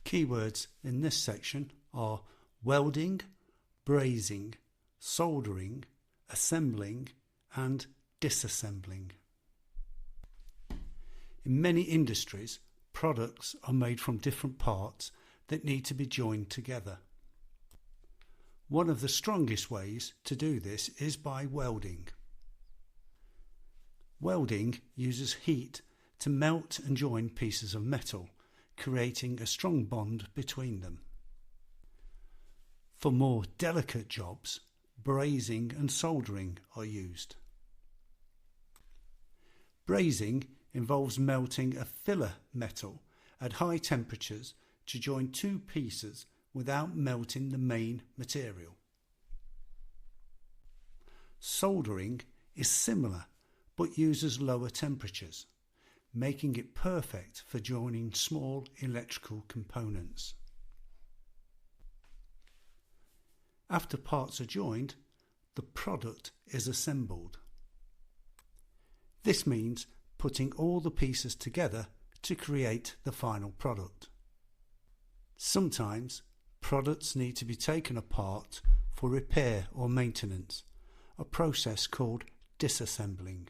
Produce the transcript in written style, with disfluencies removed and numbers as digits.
Keywords in this section are welding, brazing, soldering, assembling and disassembling. In many industries, products are made from different parts that need to be joined together. One of the strongest ways to do this is by welding. Welding uses heat to melt and join pieces of metal, creating a strong bond between them. For more delicate jobs, brazing and soldering are used. Brazing involves melting a filler metal at high temperatures to join two pieces without melting the main material. Soldering is similar but uses lower temperatures, making it perfect for joining small electrical components. After parts are joined, the product is assembled. This means putting all the pieces together to create the final product. Sometimes products need to be taken apart for repair or maintenance, a process called disassembling.